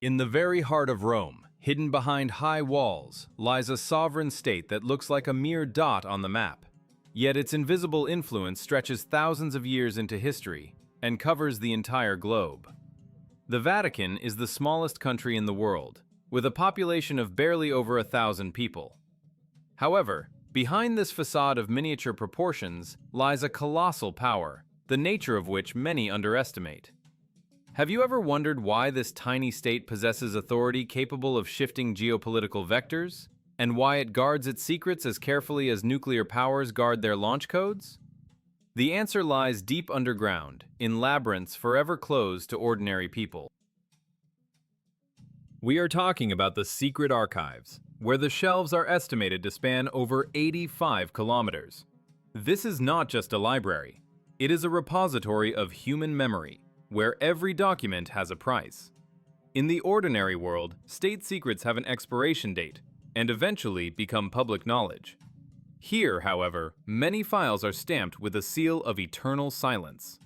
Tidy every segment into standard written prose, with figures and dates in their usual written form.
In the very heart of Rome, hidden behind high walls, lies a sovereign state that looks like a mere dot on the map. Yet its invisible influence stretches thousands of years into history and covers the entire globe. The Vatican is the smallest country in the world, with a population of barely over 1,000 people. However, behind this facade of miniature proportions lies a colossal power, the nature of which many underestimate. Have you ever wondered why this tiny state possesses authority capable of shifting geopolitical vectors, and why it guards its secrets as carefully as nuclear powers guard their launch codes? The answer lies deep underground, in labyrinths forever closed to ordinary people. We are talking about the secret archives, where the shelves are estimated to span over 85 kilometers. This is not just a library. It is a repository of human memory, where every document has a price. In the ordinary world, state secrets have an expiration date and eventually become public knowledge. Here, however, many files are stamped with a seal of eternal silence.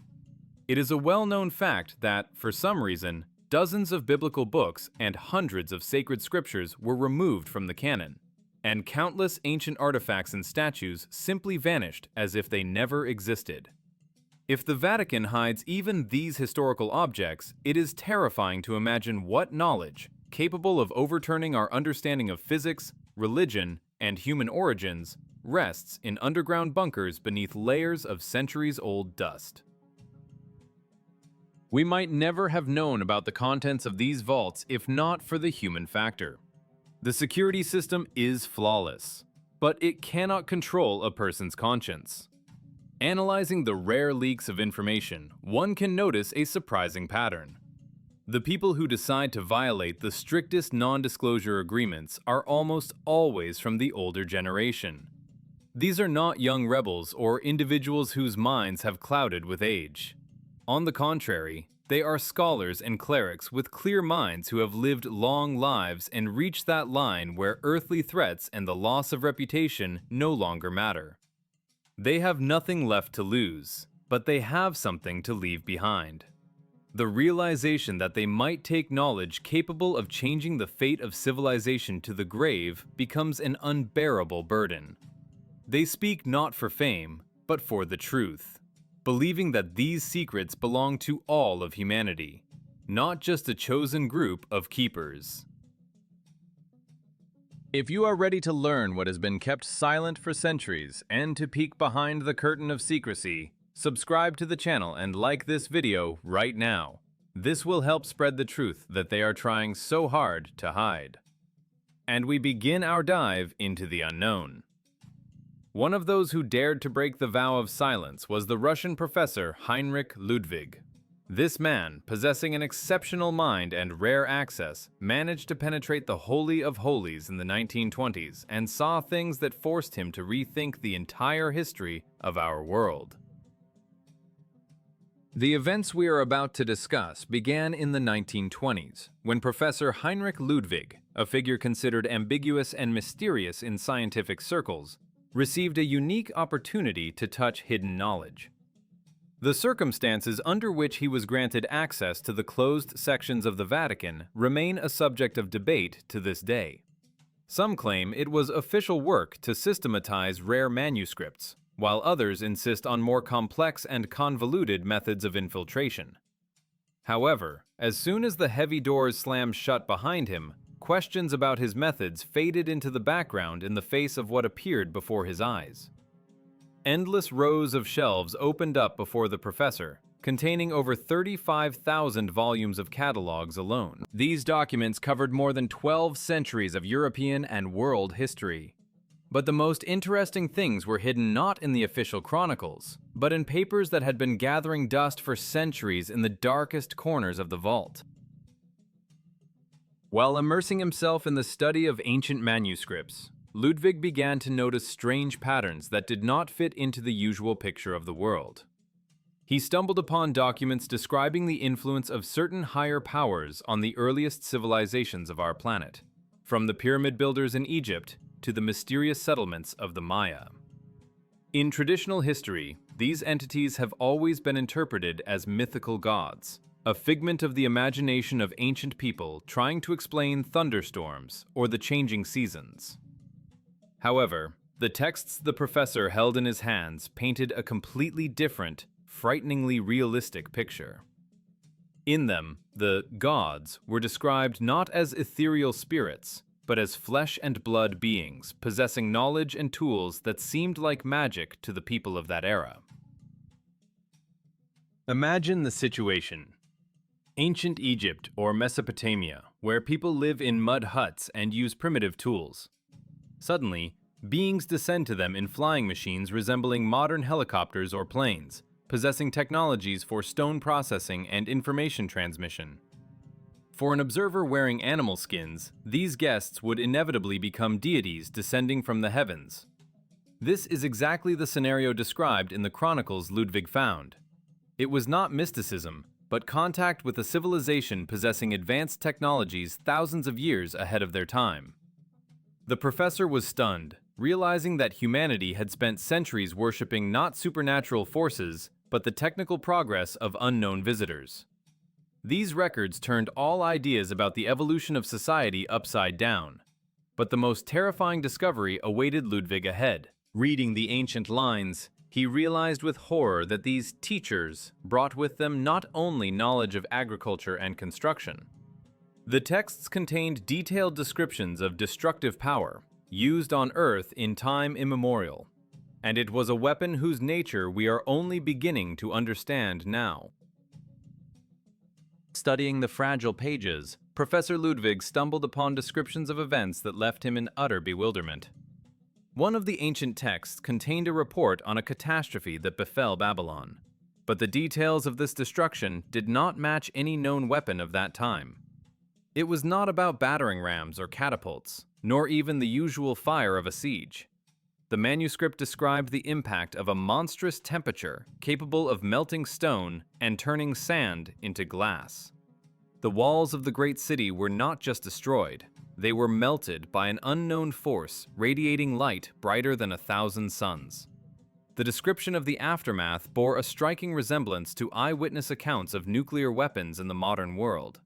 It is a well-known fact that, for some reason, dozens of biblical books and hundreds of sacred scriptures were removed from the canon, and countless ancient artifacts and statues simply vanished as if they never existed. If the Vatican hides even these historical objects, it is terrifying to imagine what knowledge, capable of overturning our understanding of physics, religion, and human origins, rests in underground bunkers beneath layers of centuries-old dust. We might never have known about the contents of these vaults if not for the human factor. The security system is flawless, but it cannot control a person's conscience. Analyzing the rare leaks of information, one can notice a surprising pattern. The people who decide to violate the strictest non-disclosure agreements are almost always from the older generation. These are not young rebels or individuals whose minds have clouded with age. On the contrary, they are scholars and clerics with clear minds who have lived long lives and reached that line where earthly threats and the loss of reputation no longer matter. They have nothing left to lose, but they have something to leave behind. The realization that they might take knowledge capable of changing the fate of civilization to the grave becomes an unbearable burden. They speak not for fame, but for the truth, believing that these secrets belong to all of humanity, not just a chosen group of keepers. If you are ready to learn what has been kept silent for centuries and to peek behind the curtain of secrecy, subscribe to the channel and like this video right now. This will help spread the truth that they are trying so hard to hide. And we begin our dive into the unknown. One of those who dared to break the vow of silence was the Russian professor Heinrich Ludwig. This man, possessing an exceptional mind and rare access, managed to penetrate the Holy of Holies in the 1920s and saw things that forced him to rethink the entire history of our world. The events we are about to discuss began in the 1920s, when Professor Heinrich Ludwig, a figure considered ambiguous and mysterious in scientific circles, received a unique opportunity to touch hidden knowledge. The circumstances under which he was granted access to the closed sections of the Vatican remain a subject of debate to this day. Some claim it was official work to systematize rare manuscripts, while others insist on more complex and convoluted methods of infiltration. However, as soon as the heavy doors slammed shut behind him, questions about his methods faded into the background in the face of what appeared before his eyes. Endless rows of shelves opened up before the professor, containing over 35,000 volumes of catalogs alone. These documents covered more than 12 centuries of European and world history. But the most interesting things were hidden not in the official chronicles, but in papers that had been gathering dust for centuries in the darkest corners of the vault. While immersing himself in the study of ancient manuscripts, Ludwig began to notice strange patterns that did not fit into the usual picture of the world. He stumbled upon documents describing the influence of certain higher powers on the earliest civilizations of our planet, from the pyramid builders in Egypt to the mysterious settlements of the Maya. In traditional history, these entities have always been interpreted as mythical gods, a figment of the imagination of ancient people trying to explain thunderstorms or the changing seasons. However, the texts the professor held in his hands painted a completely different, frighteningly realistic picture. In them, the gods were described not as ethereal spirits, but as flesh and blood beings possessing knowledge and tools that seemed like magic to the people of that era. Imagine the situation. Ancient Egypt or Mesopotamia, where people live in mud huts and use primitive tools. Suddenly, beings descend to them in flying machines resembling modern helicopters or planes, possessing technologies for stone processing and information transmission. For an observer wearing animal skins, these guests would inevitably become deities descending from the heavens. This is exactly the scenario described in the chronicles Ludvig found. It was not mysticism, but contact with a civilization possessing advanced technologies thousands of years ahead of their time. The professor was stunned, realizing that humanity had spent centuries worshipping not supernatural forces, but the technical progress of unknown visitors. These records turned all ideas about the evolution of society upside down. But the most terrifying discovery awaited Ludvig ahead. Reading the ancient lines, he realized with horror that these teachers brought with them not only knowledge of agriculture and construction. The texts contained detailed descriptions of destructive power, used on Earth in time immemorial, and it was a weapon whose nature we are only beginning to understand now. Studying the fragile pages, Professor Ludvig stumbled upon descriptions of events that left him in utter bewilderment. One of the ancient texts contained a report on a catastrophe that befell Babylon, but the details of this destruction did not match any known weapon of that time. It was not about battering rams or catapults, nor even the usual fire of a siege. The manuscript described the impact of a monstrous temperature capable of melting stone and turning sand into glass. The walls of the great city were not just destroyed, they were melted by an unknown force radiating light brighter than 1,000 suns. The description of the aftermath bore a striking resemblance to eyewitness accounts of nuclear weapons in the modern world.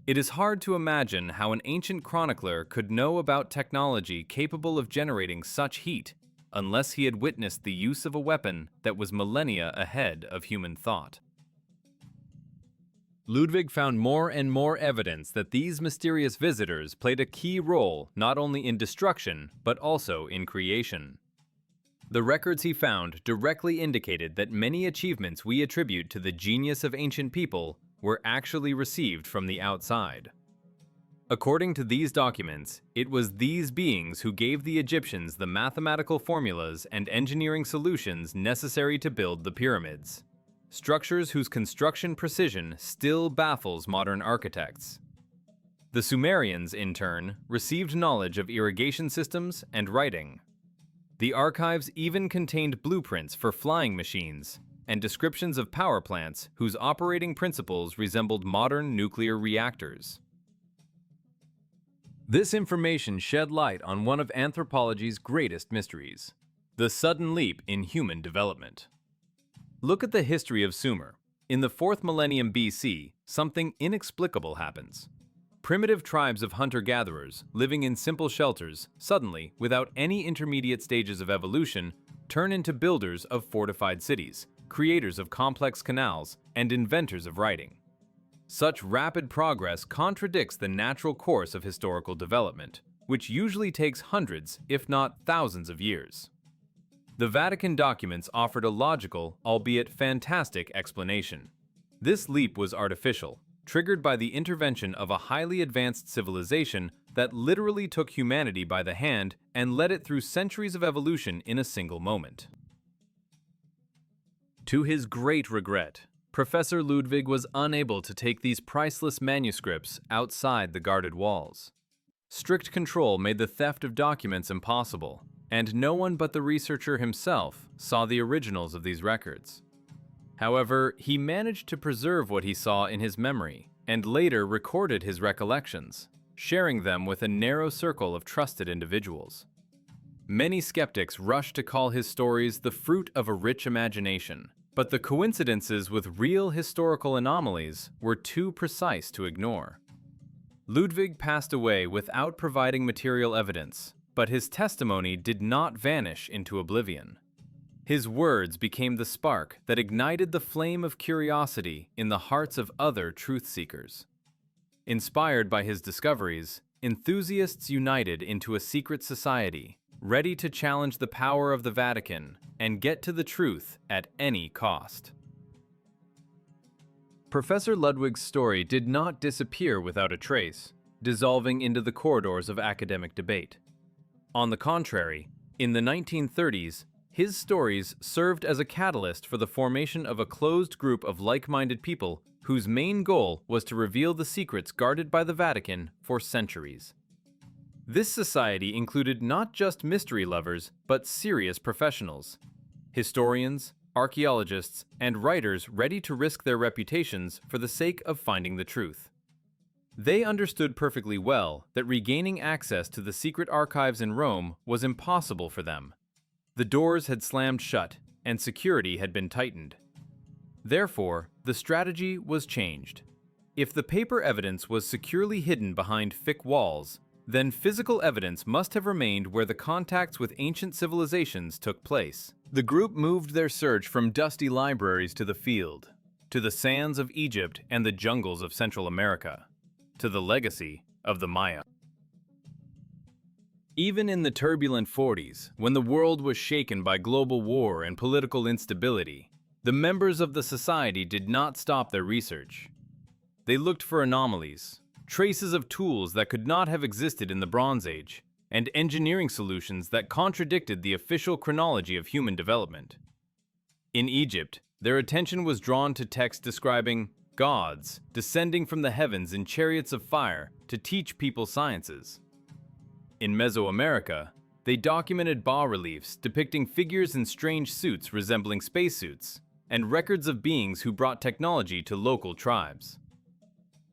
It is hard to imagine how an ancient chronicler could know about technology capable of generating such heat unless he had witnessed the use of a weapon that was millennia ahead of human thought. Ludvig found more and more evidence that these mysterious visitors played a key role not only in destruction but also in creation. The records he found directly indicated that many achievements we attribute to the genius of ancient people were actually received from the outside. According to these documents, it was these beings who gave the Egyptians the mathematical formulas and engineering solutions necessary to build the pyramids, structures whose construction precision still baffles modern architects. The Sumerians, in turn, received knowledge of irrigation systems and writing. The archives even contained blueprints for flying machines and descriptions of power plants whose operating principles resembled modern nuclear reactors. This information shed light on one of anthropology's greatest mysteries: the sudden leap in human development. Look at the history of Sumer. In the 4th millennium BC, something inexplicable happens. Primitive tribes of hunter-gatherers, living in simple shelters, suddenly, without any intermediate stages of evolution, turn into builders of fortified cities, creators of complex canals, and inventors of writing. Such rapid progress contradicts the natural course of historical development, which usually takes hundreds, if not thousands of years. The Vatican documents offered a logical, albeit fantastic, explanation. This leap was artificial, triggered by the intervention of a highly advanced civilization that literally took humanity by the hand and led it through centuries of evolution in a single moment. To his great regret, Professor Ludvig was unable to take these priceless manuscripts outside the guarded walls. Strict control made the theft of documents impossible, and no one but the researcher himself saw the originals of these records. However, he managed to preserve what he saw in his memory, and later recorded his recollections, sharing them with a narrow circle of trusted individuals. Many skeptics rushed to call his stories the fruit of a rich imagination, But the coincidences with real historical anomalies were too precise to ignore. Ludvig passed away without providing material evidence, but his testimony did not vanish into oblivion. His words became the spark that ignited the flame of curiosity in the hearts of other truth seekers. Inspired by his discoveries, enthusiasts united into a secret society, ready to challenge the power of the Vatican and get to the truth at any cost. Professor Ludwig's story did not disappear without a trace, dissolving into the corridors of academic debate. On the contrary, in the 1930s, his stories served as a catalyst for the formation of a closed group of like-minded people whose main goal was to reveal the secrets guarded by the Vatican for centuries. This society included not just mystery lovers, but serious professionals, historians, archaeologists, and writers ready to risk their reputations for the sake of finding the truth. They understood perfectly well that regaining access to the secret archives in Rome was impossible for them. The doors had slammed shut, and security had been tightened. Therefore, the strategy was changed. If the paper evidence was securely hidden behind thick walls, then physical evidence must have remained where the contacts with ancient civilizations took place. The group moved their search from dusty libraries to the field, to the sands of Egypt and the jungles of Central America, to the legacy of the Maya. Even in the turbulent 40s, when the world was shaken by global war and political instability, the members of the society did not stop their research. They looked for anomalies, traces of tools that could not have existed in the Bronze Age, and engineering solutions that contradicted the official chronology of human development. In Egypt, their attention was drawn to texts describing gods descending from the heavens in chariots of fire to teach people sciences. In Mesoamerica, they documented bas-reliefs depicting figures in strange suits resembling spacesuits, and records of beings who brought technology to local tribes.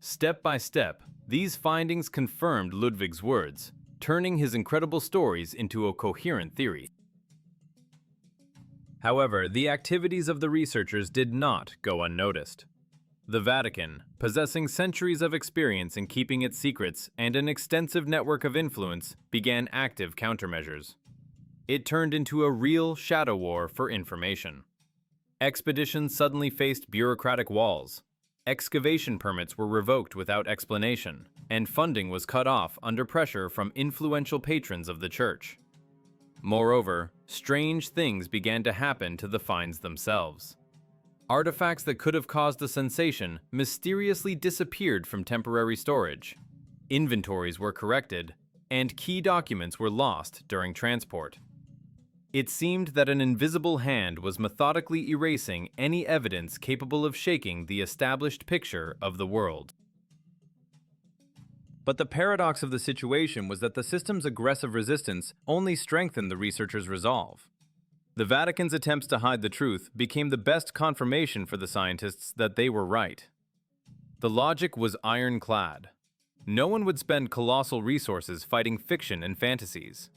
Step by step, these findings confirmed Ludwig's words, turning his incredible stories into a coherent theory. However, the activities of the researchers did not go unnoticed. The Vatican, possessing centuries of experience in keeping its secrets and an extensive network of influence, began active countermeasures. It turned into a real shadow war for information. Expeditions suddenly faced bureaucratic walls. Excavation permits were revoked without explanation, and funding was cut off under pressure from influential patrons of the church. Moreover, strange things began to happen to the finds themselves. Artifacts that could have caused a sensation mysteriously disappeared from temporary storage. Inventories were corrected, and key documents were lost during transport. It seemed that an invisible hand was methodically erasing any evidence capable of shaking the established picture of the world. But the paradox of the situation was that the system's aggressive resistance only strengthened the researchers' resolve. The Vatican's attempts to hide the truth became the best confirmation for the scientists that they were right. The logic was ironclad. No one would spend colossal resources fighting fiction and fantasies.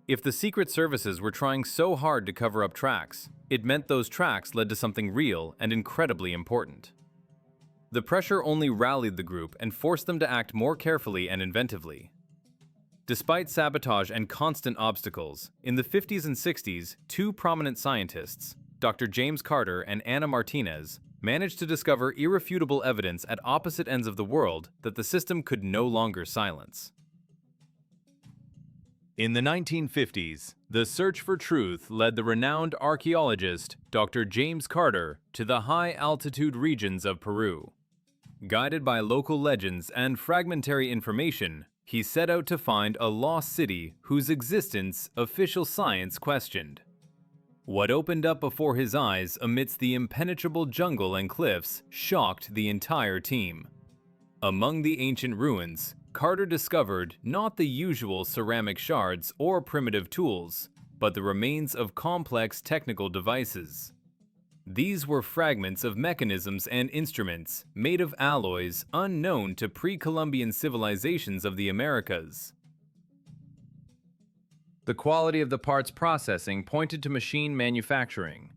If the secret services were trying so hard to cover up tracks, it meant those tracks led to something real and incredibly important. The pressure only rallied the group and forced them to act more carefully and inventively. Despite sabotage and constant obstacles, in the 50s and 60s, two prominent scientists, Dr. James Carter and Anna Martinez, managed to discover irrefutable evidence at opposite ends of the world that the system could no longer silence. In the 1950s, the search for truth led the renowned archaeologist Dr. James Carter to the high-altitude regions of Peru. Guided by local legends and fragmentary information, he set out to find a lost city whose existence official science questioned. What opened up before his eyes amidst the impenetrable jungle and cliffs shocked the entire team. Among the ancient ruins, Carter discovered not the usual ceramic shards or primitive tools, but the remains of complex technical devices. These were fragments of mechanisms and instruments made of alloys unknown to pre-Columbian civilizations of the Americas. The quality of the parts processing pointed to machine manufacturing.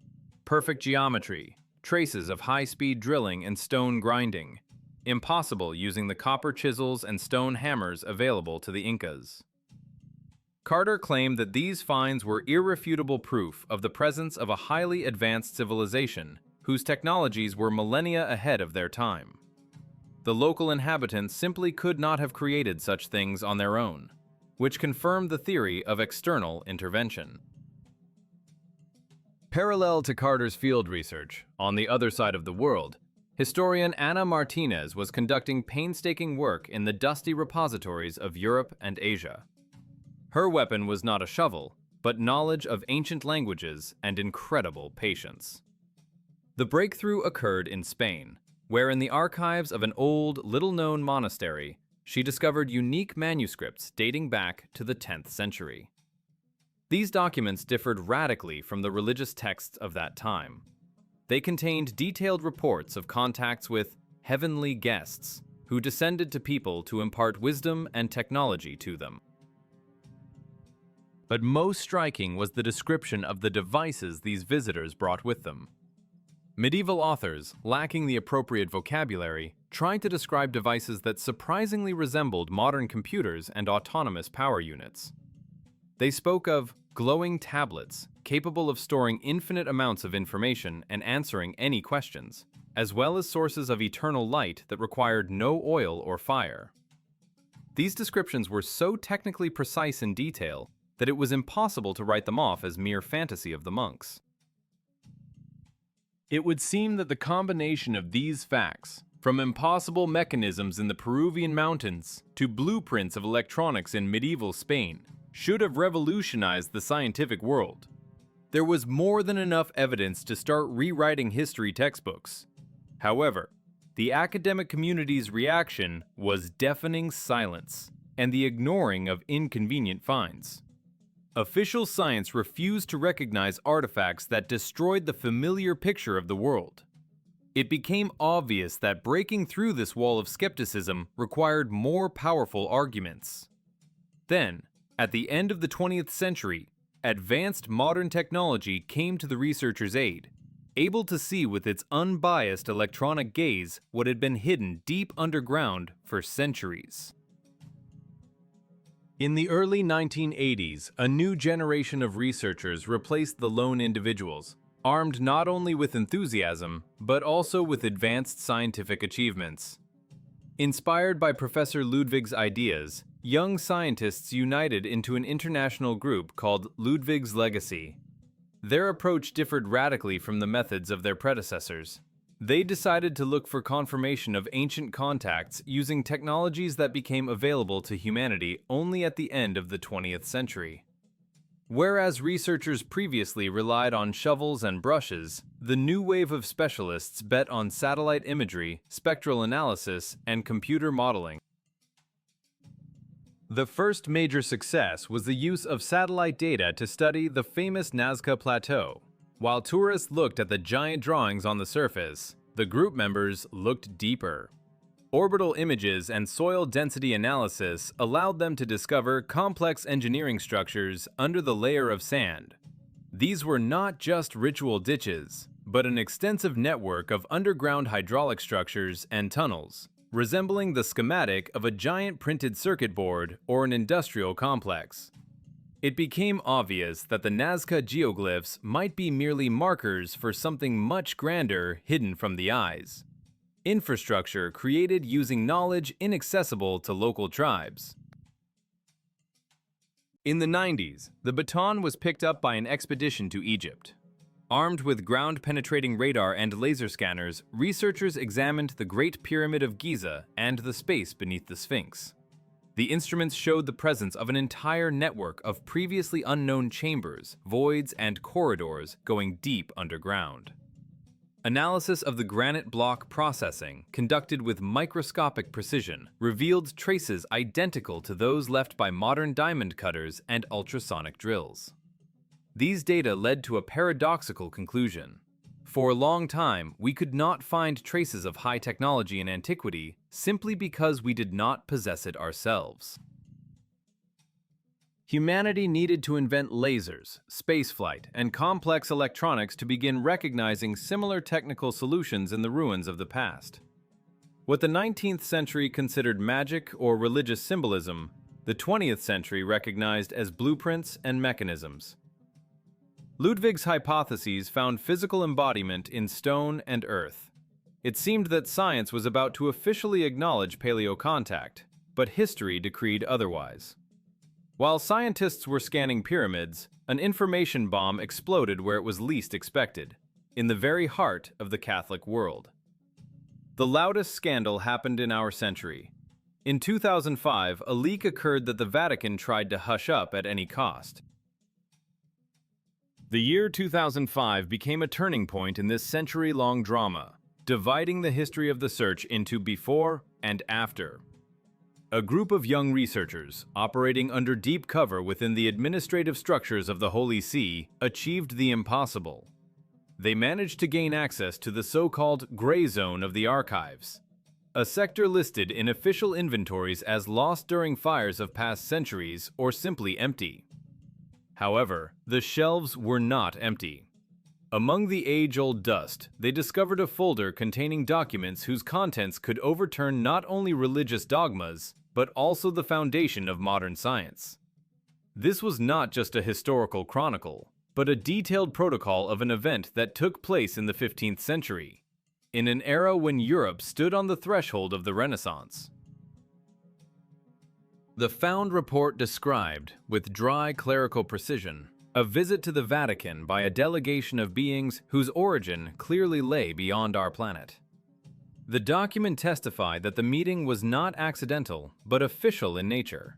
perfect geometry, traces of high-speed drilling and stone grinding, impossible using the copper chisels and stone hammers available to the Incas. Carter claimed that these finds were irrefutable proof of the presence of a highly advanced civilization whose technologies were millennia ahead of their time. The local inhabitants simply could not have created such things on their own, which confirmed the theory of external intervention. Parallel to Carter's field research, on the other side of the world, historian Ana Martinez was conducting painstaking work in the dusty repositories of Europe and Asia. Her weapon was not a shovel, but knowledge of ancient languages and incredible patience. The breakthrough occurred in Spain, where in the archives of an old, little-known monastery, she discovered unique manuscripts dating back to the 10th century. These documents differed radically from the religious texts of that time. They contained detailed reports of contacts with heavenly guests who descended to people to impart wisdom and technology to them. But most striking was the description of the devices these visitors brought with them. Medieval authors, lacking the appropriate vocabulary, tried to describe devices that surprisingly resembled modern computers and autonomous power units. They spoke of glowing tablets capable of storing infinite amounts of information and answering any questions, as well as sources of eternal light that required no oil or fire. These descriptions were so technically precise in detail that it was impossible to write them off as mere fantasy of the monks. It would seem that the combination of these facts, from impossible mechanisms in the Peruvian mountains to blueprints of electronics in medieval Spain, should have revolutionized the scientific world. There was more than enough evidence to start rewriting history textbooks. However, the academic community's reaction was deafening silence and the ignoring of inconvenient finds. Official science refused to recognize artifacts that destroyed the familiar picture of the world. It became obvious that breaking through this wall of skepticism required more powerful arguments. Then, at the end of the 20th century, advanced modern technology came to the researchers' aid, able to see with its unbiased electronic gaze what had been hidden deep underground for centuries. In the early 1980s, a new generation of researchers replaced the lone individuals, armed not only with enthusiasm, but also with advanced scientific achievements. Inspired by Professor Ludvig's ideas, young scientists united into an international group called Ludvig's Legacy. Their approach differed radically from the methods of their predecessors. They decided to look for confirmation of ancient contacts using technologies that became available to humanity only at the end of the 20th century. Whereas researchers previously relied on shovels and brushes, the new wave of specialists bet on satellite imagery, spectral analysis, and computer modeling. The first major success was the use of satellite data to study the famous Nazca Plateau. While tourists looked at the giant drawings on the surface, the group members looked deeper. Orbital images and soil density analysis allowed them to discover complex engineering structures under the layer of sand. These were not just ritual ditches, but an extensive network of underground hydraulic structures and tunnels, resembling the schematic of a giant printed circuit board or an industrial complex. It became obvious that the Nazca geoglyphs might be merely markers for something much grander hidden from the eyes. Infrastructure created using knowledge inaccessible to local tribes. In the 90s, the baton was picked up by an expedition to Egypt. Armed with ground-penetrating radar and laser scanners, researchers examined the Great Pyramid of Giza and the space beneath the Sphinx. The instruments showed the presence of an entire network of previously unknown chambers, voids, and corridors going deep underground. Analysis of the granite block processing, conducted with microscopic precision, revealed traces identical to those left by modern diamond cutters and ultrasonic drills. These data led to a paradoxical conclusion. For a long time, we could not find traces of high technology in antiquity simply because we did not possess it ourselves. Humanity needed to invent lasers, spaceflight, and complex electronics to begin recognizing similar technical solutions in the ruins of the past. What the 19th century considered magic or religious symbolism, the 20th century recognized as blueprints and mechanisms. Ludvig's hypotheses found physical embodiment in stone and earth. It seemed that science was about to officially acknowledge paleocontact, but history decreed otherwise. While scientists were scanning pyramids, an information bomb exploded where it was least expected, in the very heart of the Catholic world. The loudest scandal happened in our century. In 2005, a leak occurred that the Vatican tried to hush up at any cost. The year 2005 became a turning point in this century-long drama, dividing the history of the search into before and after. A group of young researchers, operating under deep cover within the administrative structures of the Holy See, achieved the impossible. They managed to gain access to the so-called gray zone of the archives, a sector listed in official inventories as lost during fires of past centuries or simply empty. However, the shelves were not empty. Among the age-old dust, they discovered a folder containing documents whose contents could overturn not only religious dogmas, but also the foundation of modern science. This was not just a historical chronicle, but a detailed protocol of an event that took place in the 15th century, in an era when Europe stood on the threshold of the Renaissance. The found report described, with dry clerical precision, a visit to the Vatican by a delegation of beings whose origin clearly lay beyond our planet. The document testified that the meeting was not accidental, but official in nature.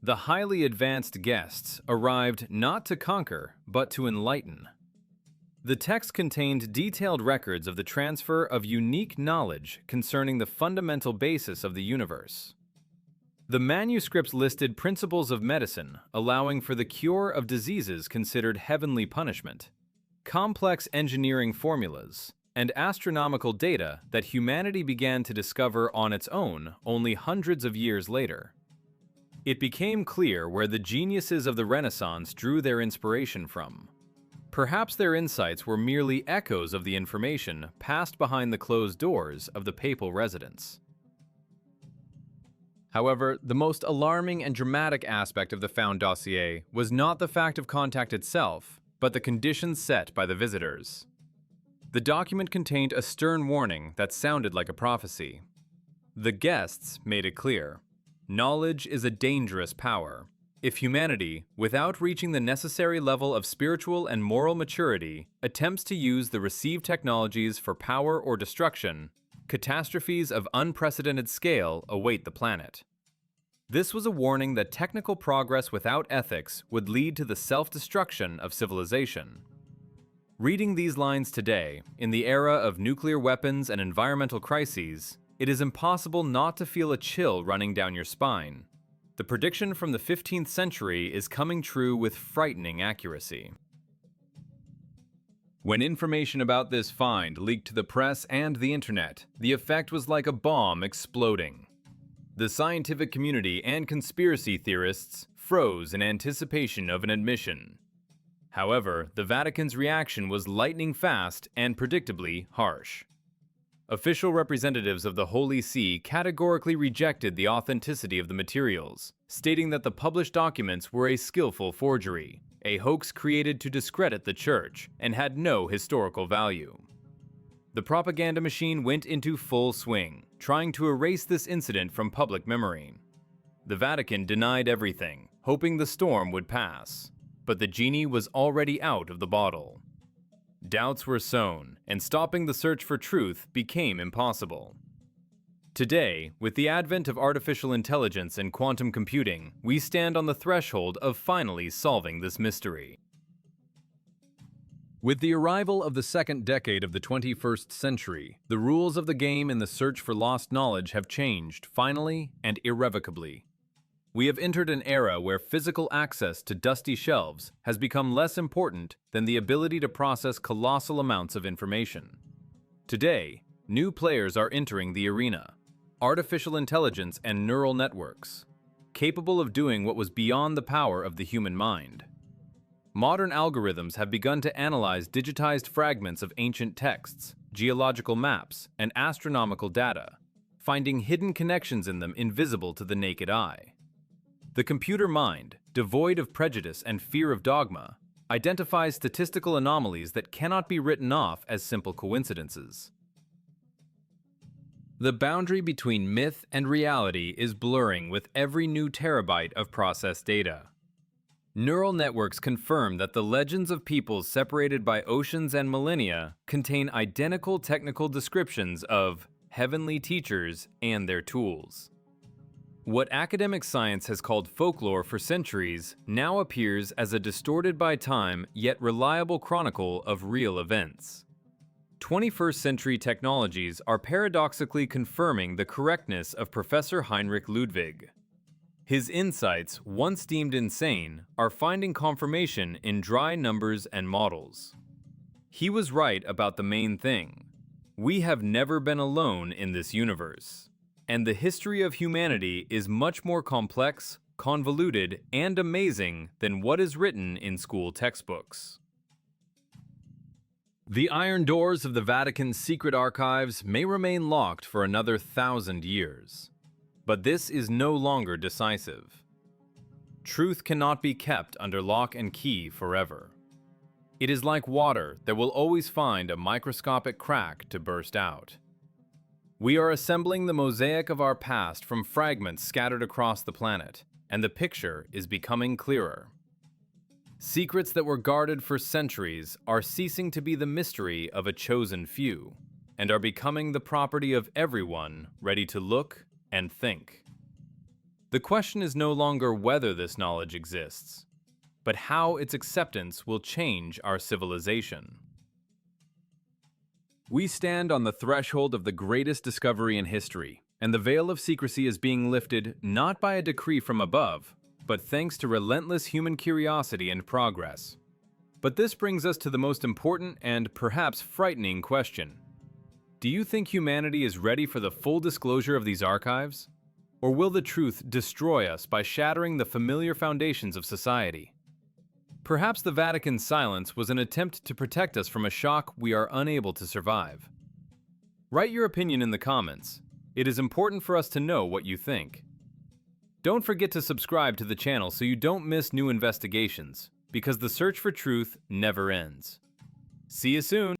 The highly advanced guests arrived not to conquer, but to enlighten. The text contained detailed records of the transfer of unique knowledge concerning the fundamental basis of the universe. The manuscripts listed principles of medicine, allowing for the cure of diseases considered heavenly punishment, complex engineering formulas, and astronomical data that humanity began to discover on its own only hundreds of years later. It became clear where the geniuses of the Renaissance drew their inspiration from. Perhaps their insights were merely echoes of the information passed behind the closed doors of the papal residence. However, the most alarming and dramatic aspect of the found dossier was not the fact of contact itself, but the conditions set by the visitors. The document contained a stern warning that sounded like a prophecy. The guests made it clear: knowledge is a dangerous power. If humanity, without reaching the necessary level of spiritual and moral maturity, attempts to use the received technologies for power or destruction, catastrophes of unprecedented scale await the planet. This was a warning that technical progress without ethics would lead to the self-destruction of civilization. Reading these lines today, in the era of nuclear weapons and environmental crises, it is impossible not to feel a chill running down your spine. The prediction from the 15th century is coming true with frightening accuracy. When information about this find leaked to the press and the internet, the effect was like a bomb exploding. The scientific community and conspiracy theorists froze in anticipation of an admission. However, the Vatican's reaction was lightning fast and predictably harsh. Official representatives of the Holy See categorically rejected the authenticity of the materials, stating that the published documents were a skillful forgery, a hoax created to discredit the Church, and had no historical value. The propaganda machine went into full swing, trying to erase this incident from public memory. The Vatican denied everything, hoping the storm would pass. But the genie was already out of the bottle. Doubts were sown, and stopping the search for truth became impossible. Today, with the advent of artificial intelligence and quantum computing, we stand on the threshold of finally solving this mystery. With the arrival of the second decade of the 21st century, the rules of the game in the search for lost knowledge have changed, finally and irrevocably. We have entered an era where physical access to dusty shelves has become less important than the ability to process colossal amounts of information. Today, new players are entering the arena: artificial intelligence and neural networks. capable of doing what was beyond the power of the human mind. Modern algorithms have begun to analyze digitized fragments of ancient texts, geological maps, and astronomical data, finding hidden connections in them invisible to the naked eye. The computer mind, devoid of prejudice and fear of dogma, identifies statistical anomalies that cannot be written off as simple coincidences. The boundary between myth and reality is blurring with every new terabyte of processed data. Neural networks confirm that the legends of peoples separated by oceans and millennia contain identical technical descriptions of heavenly teachers and their tools. What academic science has called folklore for centuries now appears as a distorted by time yet reliable chronicle of real events. 21st century technologies are paradoxically confirming the correctness of Professor Heinrich Ludvig. His insights, once deemed insane, are finding confirmation in dry numbers and models. He was right about the main thing. We have never been alone in this universe. And the history of humanity is much more complex, convoluted, and amazing than what is written in school textbooks. The iron doors of the Vatican's secret archives may remain locked for another 1,000 years. But this is no longer decisive. Truth cannot be kept under lock and key forever. It is like water that will always find a microscopic crack to burst out. We are assembling the mosaic of our past from fragments scattered across the planet, and the picture is becoming clearer. Secrets that were guarded for centuries are ceasing to be the mystery of a chosen few, and are becoming the property of everyone ready to look and think. The question is no longer whether this knowledge exists, but how its acceptance will change our civilization. We stand on the threshold of the greatest discovery in history, and the veil of secrecy is being lifted not by a decree from above, but thanks to relentless human curiosity and progress. But this brings us to the most important and perhaps frightening question. Do you think humanity is ready for the full disclosure of these archives? Or will the truth destroy us by shattering the familiar foundations of society? Perhaps the Vatican's silence was an attempt to protect us from a shock we are unable to survive. Write your opinion in the comments. It is important for us to know what you think. Don't forget to subscribe to the channel so you don't miss new investigations, because the search for truth never ends. See you soon!